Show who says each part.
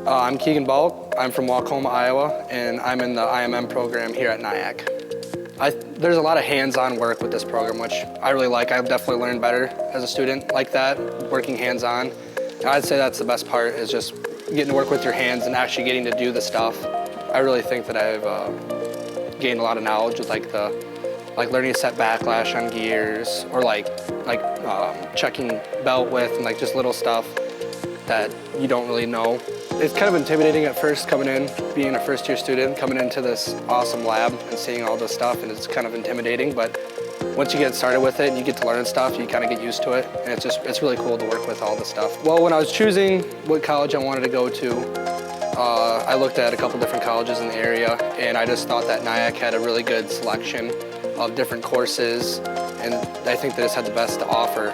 Speaker 1: I'm Keegan Balk. I'm from Waukoma, Iowa, and I'm in the IMM program here at NIAC. There's a lot of hands-on work with this program, which I really like. I've definitely learned better as a student like that, working hands-on. And I'd say that's the best part, is just getting to work with your hands and actually getting to do the stuff. I really think that I've gained a lot of knowledge with like learning to set backlash on gears, or checking belt width, and like just little stuff that you don't really know. It's kind of intimidating at first coming in, being a first-year student, coming into this awesome lab and seeing all this stuff, and it's kind of intimidating, but once you get started with it and you get to learn stuff, you kind of get used to it, and it's really cool to work with all this stuff. Well, when I was choosing what college I wanted to go to, I looked at a couple different colleges in the area, and I just thought that NIAC had a really good selection of different courses, and I think they just had the best to offer.